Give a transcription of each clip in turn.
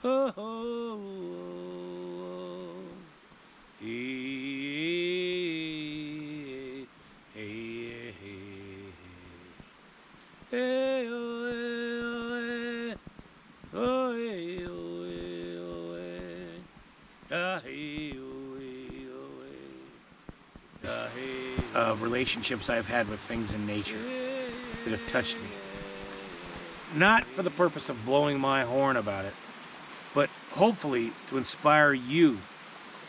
Oh, oh, oh, hey, hey, hey, hey, oh, hey, oh, hey, oh, hey, oh, hey, ah, hey, oh, hey, oh, hey, ah, hey, of relationships I've had with things in nature that have touched me. Not for the purpose of blowing my horn about it, but hopefully to inspire you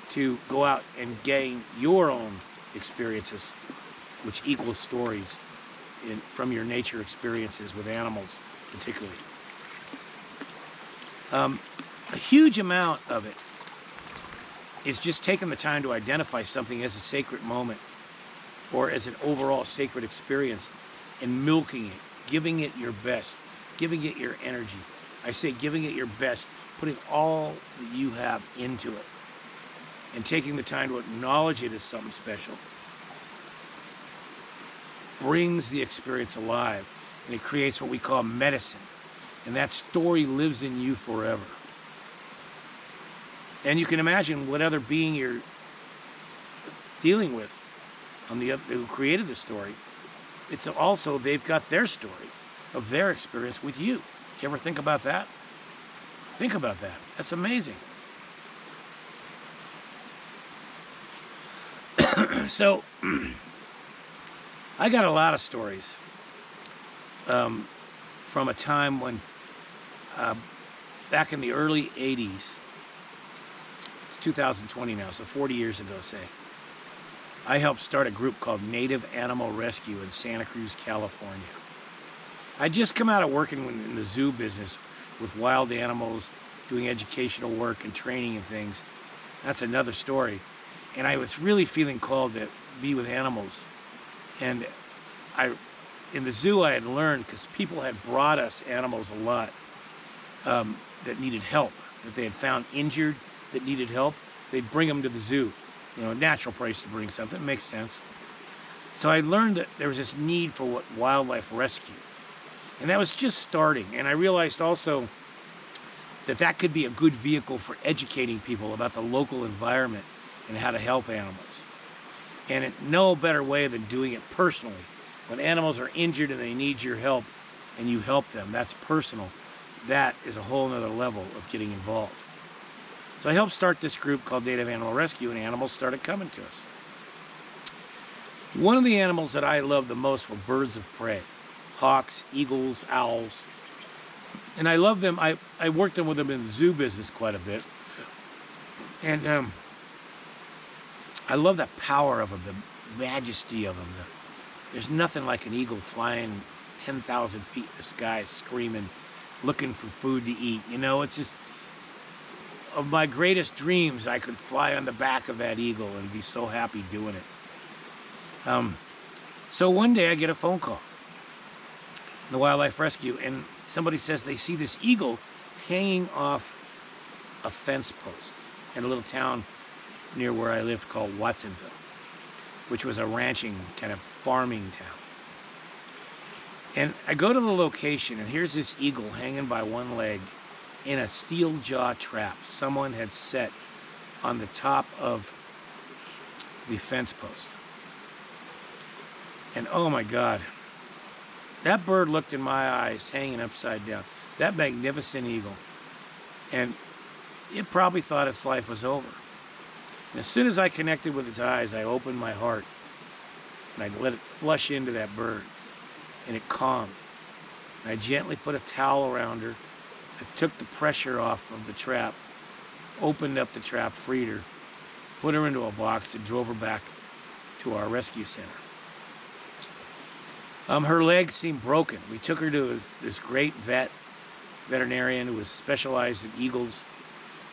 to go out and gain your own experiences, which equal stories from your nature experiences with animals, particularly. A huge amount of it is just taking the time to identify something as a sacred moment or as an overall sacred experience and milking it, giving it your best, giving it your energy. I say giving it your best, putting all that you have into it, and taking the time to acknowledge it as something special brings the experience alive, and it creates what we call medicine, and that story lives in you forever. And you can imagine what other being you're dealing with on the other, who created the story. It's also, they've got their story of their experience with you. Did you ever think about that? Think about that. That's amazing. So, I got a lot of stories from a time when, back in the early 80s, it's 2020 now, so 40 years ago, say, I helped start a group called Native Animal Rescue in Santa Cruz, California. I'd just come out of working in the zoo business with wild animals, doing educational work and training and things. That's another story. And I was really feeling called to be with animals. And in the zoo I had learned, because people had brought us animals a lot that needed help, that they had found injured that needed help, they'd bring them to the zoo. You know, a natural place to bring something, makes sense. So I learned that there was this need for what wildlife rescue. And that was just starting. And I realized also that that could be a good vehicle for educating people about the local environment and how to help animals. And no better way than doing it personally. When animals are injured and they need your help and you help them, that's personal. That is a whole nother level of getting involved. So I helped start this group called Native Animal Rescue, and animals started coming to us. One of the animals that I loved the most were birds of prey. Hawks, eagles, owls. And I love them. I worked with them in the zoo business quite a bit. And I love the power of them, the majesty of them. There's nothing like an eagle flying 10,000 feet in the sky, screaming, looking for food to eat. You know, it's just, of my greatest dreams, I could fly on the back of that eagle and be so happy doing it. So one day I get a phone call in the Wildlife Rescue, and somebody says they see this eagle hanging off a fence post in a little town near where I lived called Watsonville, which was a ranching kind of farming town. And I go to the location, and here's this eagle hanging by one leg in a steel jaw trap someone had set on the top of the fence post. And oh my God, that bird looked in my eyes hanging upside down. That magnificent eagle. And it probably thought its life was over. And as soon as I connected with its eyes, I opened my heart and I let it flush into that bird, and it calmed. And I gently put a towel around her. I took the pressure off of the trap, opened up the trap, freed her, put her into a box, and drove her back to our rescue center. Her legs seemed broken. We took her to this great veterinarian who was specialized in eagles.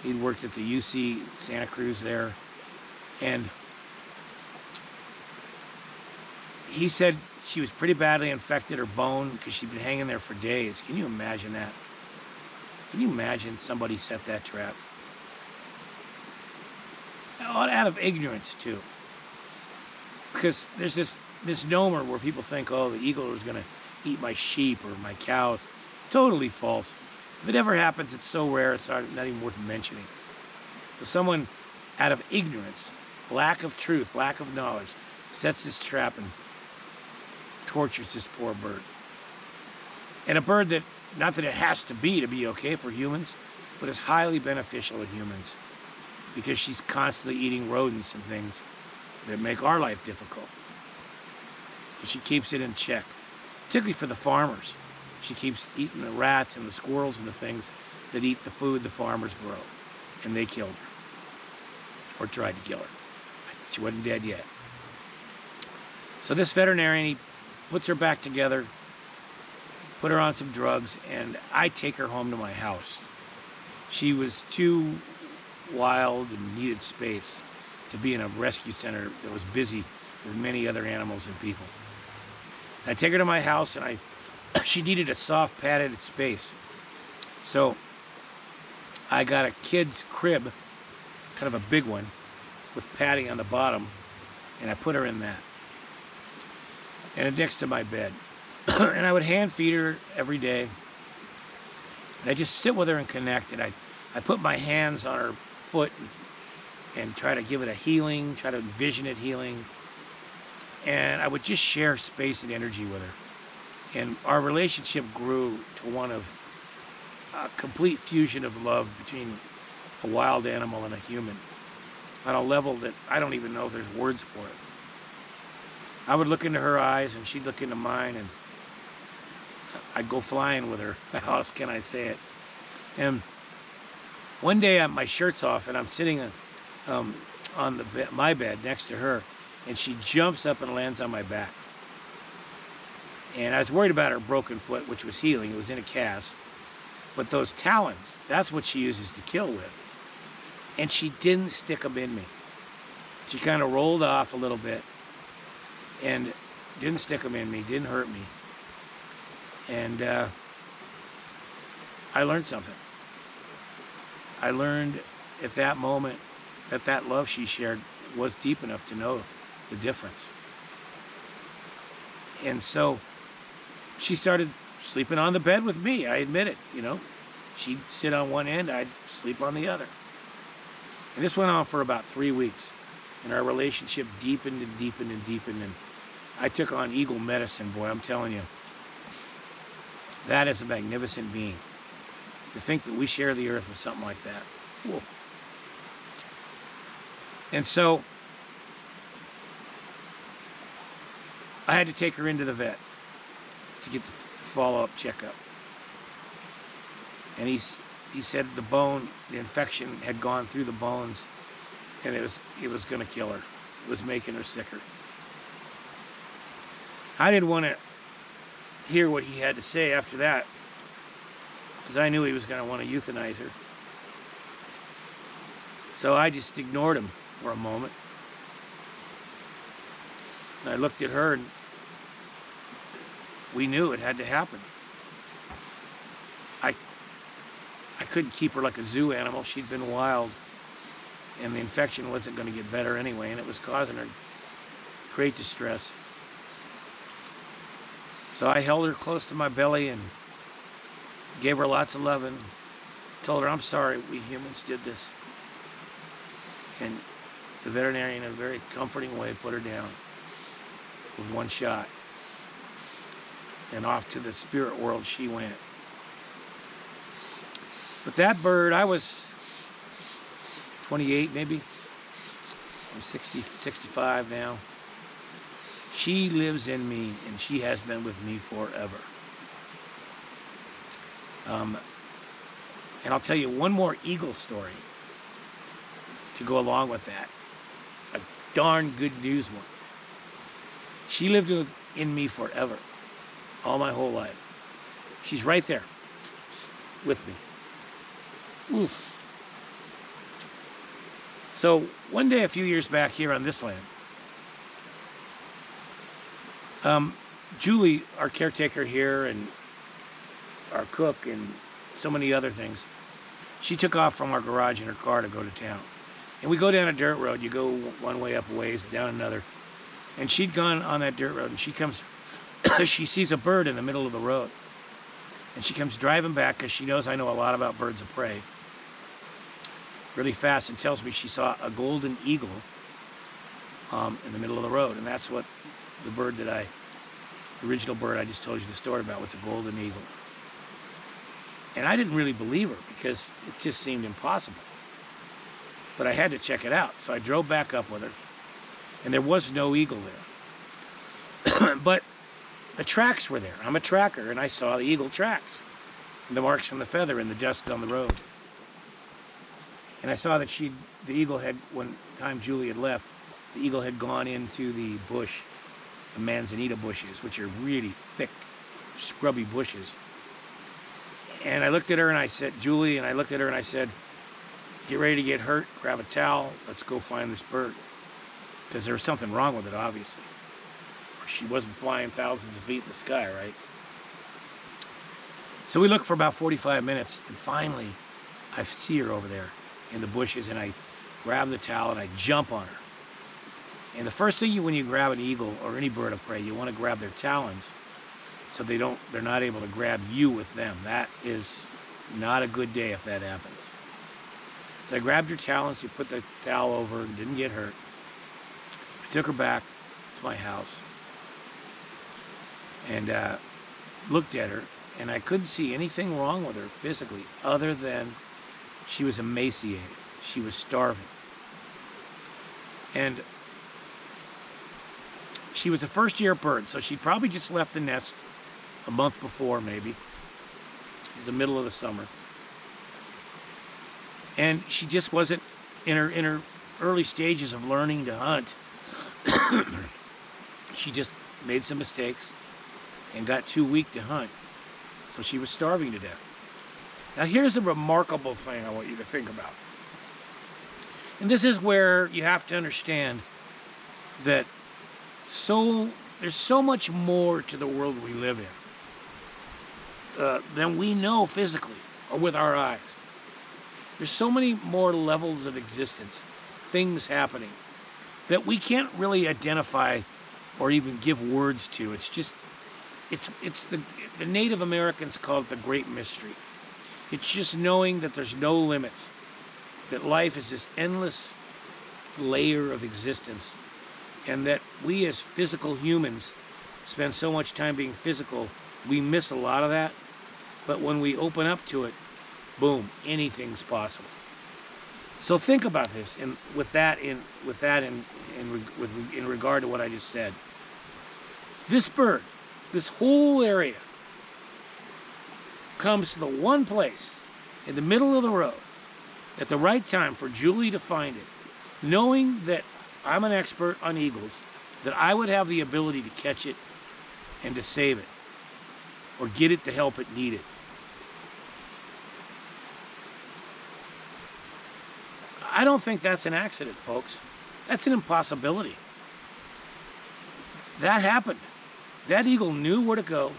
He'd worked at the UC Santa Cruz there. And he said she was pretty badly infected, her bone, because she'd been hanging there for days. Can you imagine that? Can you imagine somebody set that trap? Out of ignorance, too. Because there's this misnomer where people think, oh, the eagle is going to eat my sheep or my cows. Totally false. If it ever happens, it's so rare, it's not even worth mentioning. So someone, out of ignorance, lack of truth, lack of knowledge, sets this trap and tortures this poor bird. And a bird that, not that it has to be okay for humans, but is highly beneficial in humans because she's constantly eating rodents and things that make our life difficult. So she keeps it in check, particularly for the farmers. She keeps eating the rats and the squirrels and the things that eat the food the farmers grow. And they killed her, or tried to kill her. She wasn't dead yet. So this veterinarian, he puts her back together, put her on some drugs, and I take her home to my house. She was too wild and needed space to be in a rescue center that was busy with many other animals and people. I take her to my house, and she needed a soft padded space. So I got a kid's crib, kind of a big one, with padding on the bottom, and I put her in that. And next to my bed. And I would hand feed her every day. And I just sit with her and connect. And I put my hands on her foot and try to give it a healing, try to envision it healing. And I would just share space and energy with her. And our relationship grew to one of a complete fusion of love between a wild animal and a human on a level that I don't even know if there's words for it. I would look into her eyes and she'd look into mine, and I'd go flying with her. How else can I say it? And one day my shirt's off and I'm sitting on my bed next to her, and she jumps up and lands on my back. And I was worried about her broken foot, which was healing. It was in a cast. But those talons, that's what she uses to kill with. And she didn't stick them in me. She kind of rolled off a little bit and didn't stick them in me, didn't hurt me. And I learned something. I learned at that moment that love she shared was deep enough to know the difference. And so she started sleeping on the bed with me. I admit it, you know. She'd sit on one end, I'd sleep on the other. And this went on for about 3 weeks. And our relationship deepened and deepened and deepened. And I took on eagle medicine, boy, I'm telling you. That is a magnificent being. To think that we share the earth with something like that. Whoa. And so I had to take her into the vet to get the follow-up checkup. And he said the infection had gone through the bones, and it was going to kill her. It was making her sicker. I didn't want to hear what he had to say after that, because I knew he was going to want to euthanize her. So I just ignored him for a moment. And I looked at her, and we knew it had to happen. I couldn't keep her like a zoo animal. She'd been wild, and the infection wasn't going to get better anyway, and it was causing her great distress. So I held her close to my belly and gave her lots of love and told her, I'm sorry, we humans did this. And the veterinarian, in a very comforting way, put her down with one shot. And off to the spirit world she went. But that bird, I was 28 maybe. I'm 60, 65 now. She lives in me, and she has been with me forever. And I'll tell you one more eagle story to go along with that. A darn good news one. She lived in me forever. All my whole life. She's right there with me. Oof. So one day a few years back here on this land, Julie, our caretaker here, and our cook, and so many other things, she took off from our garage in her car to go to town. And we go down a dirt road. You go one way up a ways, down another. And she'd gone on that dirt road, and she comes, she sees a bird in the middle of the road. And she comes driving back because she knows I know a lot about birds of prey really fast, and tells me she saw a golden eagle in the middle of the road. And that's what the bird that the original bird I just told you the story about was a golden eagle. And I didn't really believe her because it just seemed impossible. But I had to check it out. So I drove back up with her, and there was no eagle there. But the tracks were there. I'm a tracker, and I saw the eagle tracks, the marks from the feather in the dust on the road. And I saw that the eagle had, one time Julie had left, the eagle had gone into the bush, the manzanita bushes, which are really thick, scrubby bushes. And I looked at her and I said, Julie, and I looked at her and I said, get ready to get hurt, grab a towel, let's go find this bird. Because there was something wrong with it, obviously. She wasn't flying thousands of feet in the sky, right? So we looked for about 45 minutes, and finally, I see her over there in the bushes, and I grab the towel and I jump on her. And the first thing when you grab an eagle or any bird of prey, you want to grab their talons so they're not able to grab you with them. That is not a good day if that happens. So I grabbed her talons, you put the towel over and didn't get hurt. I took her back to my house and looked at her, and I couldn't see anything wrong with her physically other than she was emaciated. She was starving. And she was a first-year bird, so she probably just left the nest a month before, maybe. It was the middle of the summer. And she just wasn't in her early stages of learning to hunt. She just made some mistakes and got too weak to hunt. So she was starving to death. Now here's a remarkable thing I want you to think about. And this is where you have to understand that there's so much more to the world we live in than we know physically or with our eyes. There's so many more levels of existence, things happening, that we can't really identify or even give words to. It's just, it's the Native Americans call it the Great Mystery. It's just knowing that there's no limits, that life is this endless layer of existence, and that we as physical humans spend so much time being physical, we miss a lot of that. But when we open up to it, boom, anything's possible. So think about this, and with that in regard to what I just said. This bird, this whole area, comes to the one place in the middle of the road at the right time for Julie to find it, knowing that I'm an expert on eagles, that I would have the ability to catch it and to save it, or get it the help it needed. I don't think that's an accident, folks. That's an impossibility. That happened. That eagle knew where to go,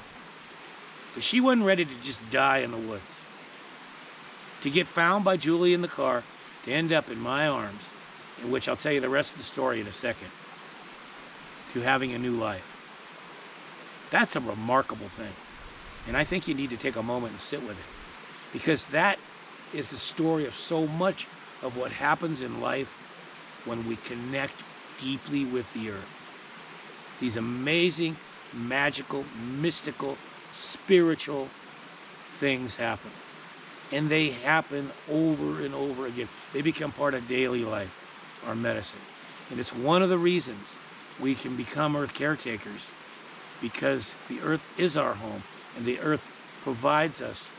because she wasn't ready to just die in the woods. To get found by Julie in the car, to end up in my arms, in which I'll tell you the rest of the story in a second, to having a new life. That's a remarkable thing. And I think you need to take a moment and sit with it, because that is the story of so much of what happens in life when we connect deeply with the earth. These amazing, magical, mystical, spiritual things happen. And they happen over and over again. They become part of daily life, our medicine. And it's one of the reasons we can become earth caretakers, because the earth is our home, and the earth provides us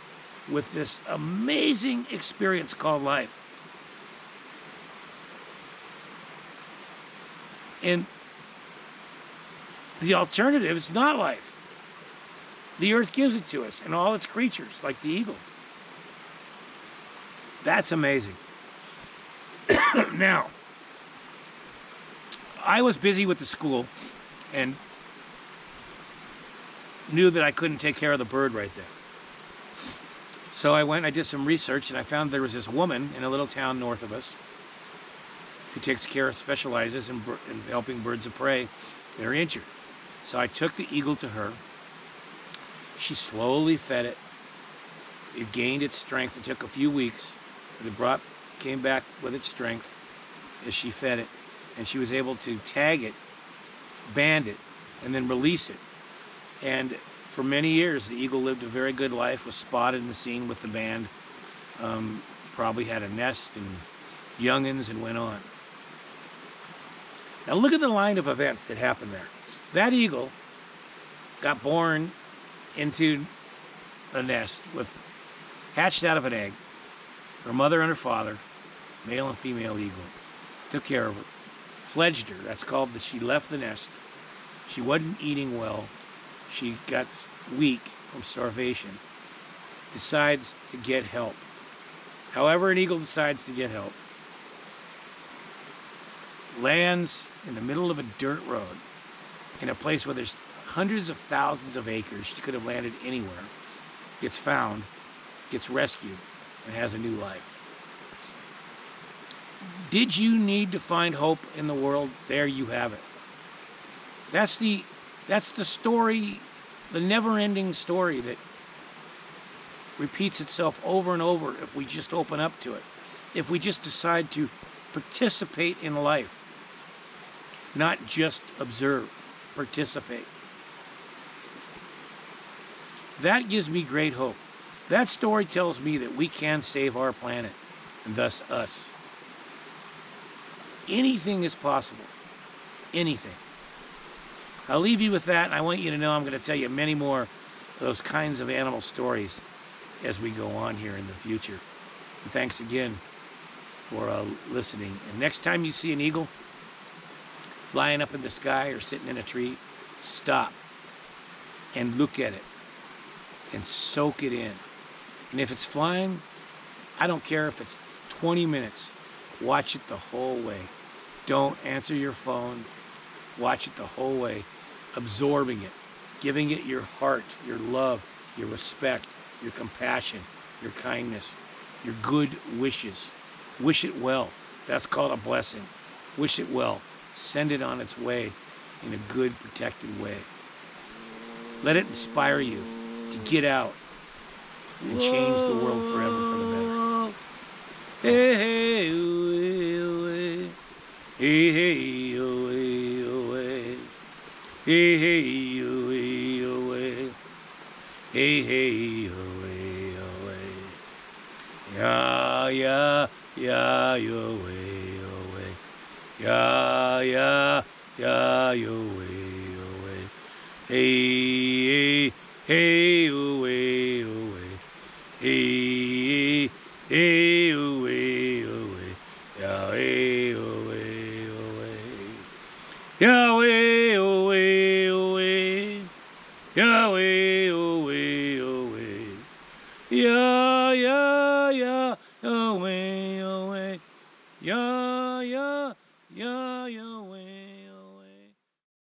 with this amazing experience called life. And the alternative is not life. The earth gives it to us and all its creatures, like the eagle. That's amazing. Now, I was busy with the school and knew that I couldn't take care of the bird right there. So I did some research, and I found there was this woman in a little town north of us who specializes in helping birds of prey that are injured. So I took the eagle to her. She slowly fed it, It gained its strength. It took a few weeks, but it came back with its strength as she fed it, and she was able to tag it, band it, and then release it. And for many years, the eagle lived a very good life, was spotted and seen with the band, probably had a nest and youngins, and went on. Now look at the line of events that happened there. That eagle got born into a nest hatched out of an egg. Her mother and her father, male and female eagle, took care of her, fledged her. That's called that she left the nest. She wasn't eating well. She got weak from starvation. Decides to get help. However, an eagle decides to get help. Lands in the middle of a dirt road in a place where there's hundreds of thousands of acres. She could have landed anywhere. Gets found, gets rescued, and has a new life. Did you need to find hope in the world? There you have it. That's the story, the never-ending story that repeats itself over and over if we just open up to it. If we just decide to participate in life, not just observe, participate. That gives me great hope. That story tells me that we can save our planet, and thus us. Anything is possible. Anything. I'll leave you with that, and I want you to know I'm going to tell you many more of those kinds of animal stories as we go on here in the future. And thanks again for listening. And next time you see an eagle flying up in the sky or sitting in a tree, stop and look at it and soak it in. And if it's flying, I don't care if it's 20 minutes. Watch it the whole way. Don't answer your phone. Watch it the whole way, absorbing it, giving it your heart, your love, your respect, your compassion, your kindness, your good wishes. Wish it well. That's called a blessing. Wish it well. Send it on its way in a good, protected way. Let it inspire you to get out and change the world forever for the better. Hey, hey, away, hey, hey, away, away, hey, hey, away, away, hey, hey, away, away, yeah, yeah, yeah, away, away, yeah, yeah, yeah, away, away, hey, hey, hey, away, away, hey, hey, away, away, Yahweh, away, away, Yahweh, away, away, Yahweh, away, away, Yahweh.